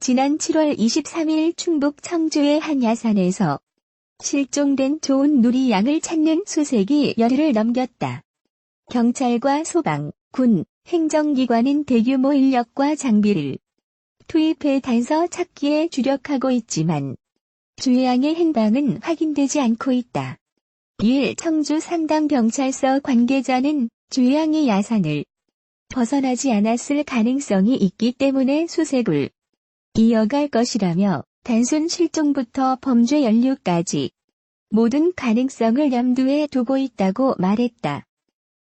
지난 7월 23일 충북 청주의 한 야산에서 실종된 조은 누리 양을 찾는 수색이 열흘을 넘겼다. 경찰과 소방, 군, 행정기관은 대규모 인력과 장비를 투입해 단서 찾기에 주력하고 있지만 주양의 행방은 확인되지 않고 있다. 이일 청주 상당경찰서 관계자는 주양이 야산을 벗어나지 않았을 가능성이 있기 때문에 수색을 이어갈 것이라며 단순 실종부터 범죄 연루까지 모든 가능성을 염두에 두고 있다고 말했다.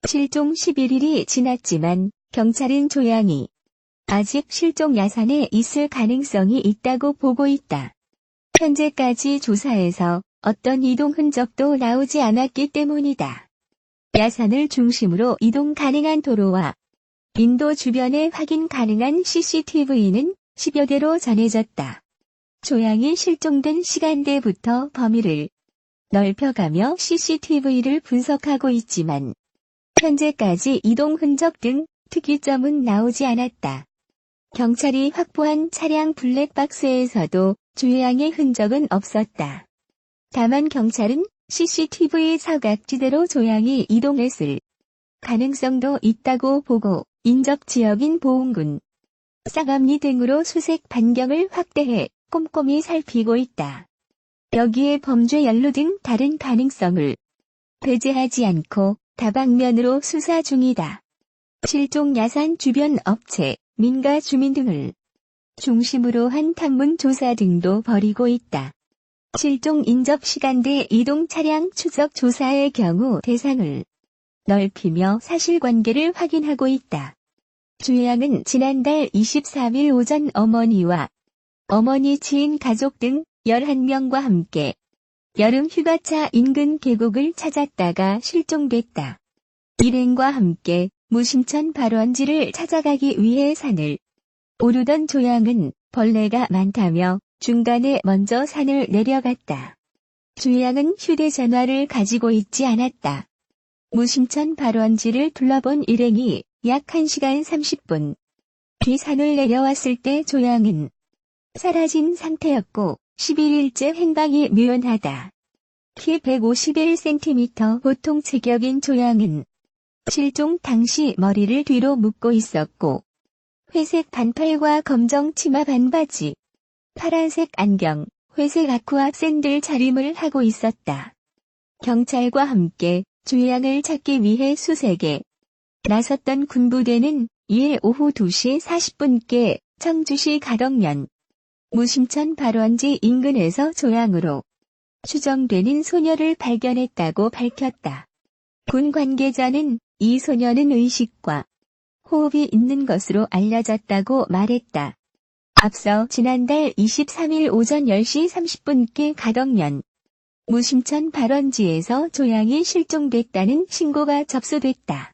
실종 11일이 지났지만 경찰은 조양이 아직 실종 야산에 있을 가능성이 있다고 보고 있다. 현재까지 조사에서 어떤 이동 흔적도 나오지 않았기 때문이다. 야산을 중심으로 이동 가능한 도로와 인도 주변에 확인 가능한 CCTV는 10여 대로 전해졌다. 조양이 실종된 시간대부터 범위를 넓혀가며 CCTV를 분석하고 있지만 현재까지 이동 흔적 등 특이점은 나오지 않았다. 경찰이 확보한 차량 블랙박스에서도 조양의 흔적은 없었다. 다만 경찰은 CCTV 사각지대로 조양이 이동했을 가능성도 있다고 보고 인접 지역인 보은군, 쌍암리 등으로 수색 반경을 확대해 꼼꼼히 살피고 있다. 여기에 범죄 연루 등 다른 가능성을 배제하지 않고 다방면으로 수사 중이다. 실종 야산 주변 업체, 민가 주민 등을 중심으로 한 탐문 조사 등도 벌이고 있다. 실종 인접 시간대 이동 차량 추적 조사의 경우 대상을 넓히며 사실관계를 확인하고 있다. 주양은 지난달 23일 오전 어머니와 어머니 지인 가족 등 11명과 함께 여름 휴가차 인근 계곡을 찾았다가 실종됐다. 일행과 함께 무심천 발원지를 찾아가기 위해 산을 오르던 조양은 벌레가 많다며 중간에 먼저 산을 내려갔다. 주양은 휴대전화를 가지고 있지 않았다. 무심천 발원지를 둘러본 일행이 약 1시간 30분 뒤 산을 내려왔을 때 조양은 사라진 상태였고 11일째 행방이 묘연하다. 키 151cm 보통 체격인 조양은 실종 당시 머리를 뒤로 묶고 있었고 회색 반팔과 검정 치마 반바지, 파란색 안경, 회색 아쿠아 샌들 차림을 하고 있었다. 경찰과 함께 주양을 찾기 위해 수색에 나섰던 군부대는 2일 오후 2시 40분께 청주시 가덕면 무심천 발원지 인근에서 조양으로 추정되는 소녀를 발견했다고 밝혔다. 군 관계자는 이 소녀는 의식과 호흡이 있는 것으로 알려졌다고 말했다. 앞서 지난달 23일 오전 10시 30분께 가덕면 무심천 발원지에서 조양이 실종됐다는 신고가 접수됐다.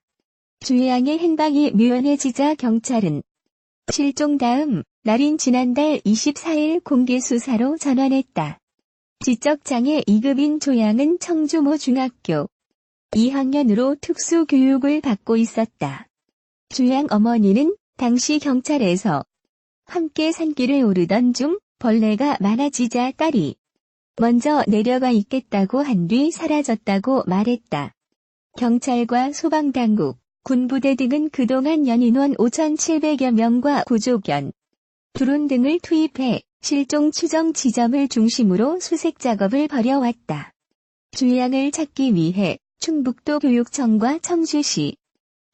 주양의 행방이 묘연해지자 경찰은 실종 다음 날인 지난달 24일 공개 수사로 전환했다. 지적장애 2급인 조양은 청주모 중학교 2학년으로 특수교육을 받고 있었다. 주양 어머니는 당시 경찰에서 함께 산길을 오르던 중 벌레가 많아지자 딸이 먼저 내려가 있겠다고 한 뒤 사라졌다고 말했다. 경찰과 소방당국, 군부대 등은 그동안 연인원 5,700여 명과 구조견, 드론 등을 투입해 실종 추정 지점을 중심으로 수색 작업을 벌여왔다. 주양을 찾기 위해 충북도 교육청과 청주시,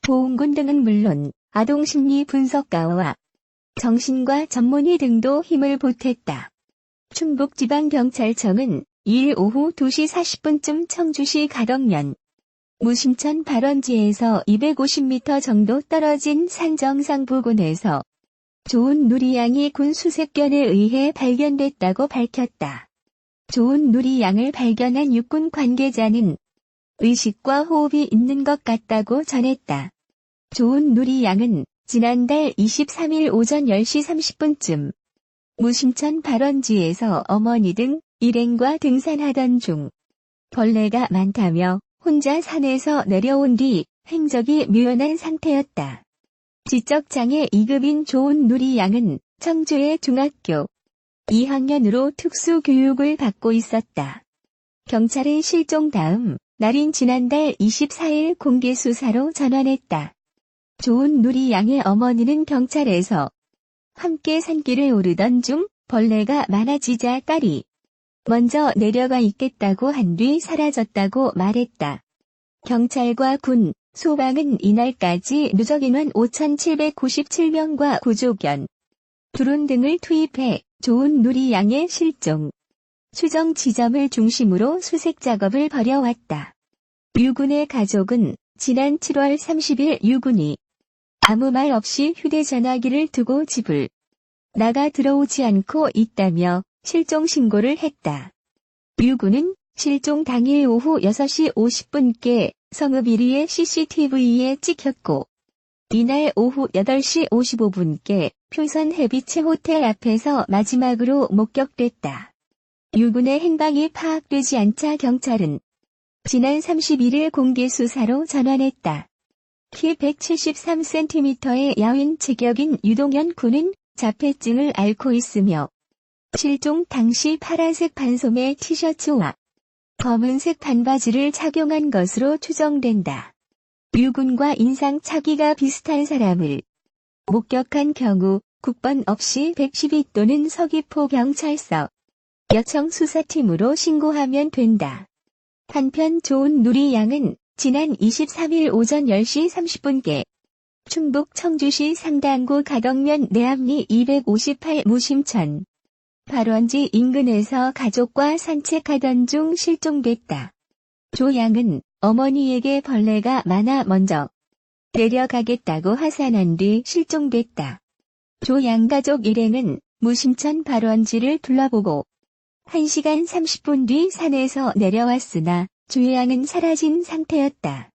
보은군 등은 물론 아동심리 분석가와 정신과 전문의 등도 힘을 보탰다. 충북지방경찰청은 2일 오후 2시 40분쯤 청주시 가덕면 무심천 발원지에서 250m 정도 떨어진 산 정상 부근에서 조은 누리 양이 군 수색견에 의해 발견됐다고 밝혔다. 조은 누리 양을 발견한 육군 관계자는 의식과 호흡이 있는 것 같다고 전했다. 조은 누리 양은 지난달 23일 오전 10시 30분쯤 무심천 발원지에서 어머니 등 일행과 등산하던 중 벌레가 많다며 혼자 산에서 내려온 뒤 행적이 묘연한 상태였다. 지적장애 2급인 조은 누리 양은 청주의 중학교 2학년으로 특수교육을 받고 있었다. 경찰의 실종 다음 날인 지난달 24일 공개 수사로 전환했다. 조은누리 양의 어머니는 경찰에서 함께 산길을 오르던 중 벌레가 많아지자 딸이 먼저 내려가 있겠다고 한 뒤 사라졌다고 말했다. 경찰과 군, 소방은 이날까지 누적 인원 5,797명과 구조견, 드론 등을 투입해 조은누리 양의 실종, 추정 지점을 중심으로 수색 작업을 벌여왔다. 유군의 가족은 지난 7월 30일 유군이 아무 말 없이 휴대전화기를 두고 집을 나가 들어오지 않고 있다며 실종 신고를 했다. 유군은 실종 당일 오후 6시 50분께 성읍 1위의 CCTV에 찍혔고 이날 오후 8시 55분께 표선 해비치 호텔 앞에서 마지막으로 목격됐다. 유군의 행방이 파악되지 않자 경찰은 지난 31일 공개 수사로 전환했다. 키 173cm의 야윈 체격인 유동현 군은 자폐증을 앓고 있으며 실종 당시 파란색 반소매 티셔츠와 검은색 반바지를 착용한 것으로 추정된다. 유군과 인상착의가 비슷한 사람을 목격한 경우 국번 없이 112 또는 서귀포 경찰서 여청 수사팀으로 신고하면 된다. 한편 조은누리 양은 지난 23일 오전 10시 30분께 충북 청주시 상당구 가덕면 내암리 258 무심천 발원지 인근에서 가족과 산책하던 중 실종됐다. 조 양은 어머니에게 벌레가 많아 먼저 내려가겠다고 하산한 뒤 실종됐다. 조 양 가족 일행은 무심천 발원지를 둘러보고 1시간 30분 뒤 산에서 내려왔으나 조 양은 사라진 상태였다.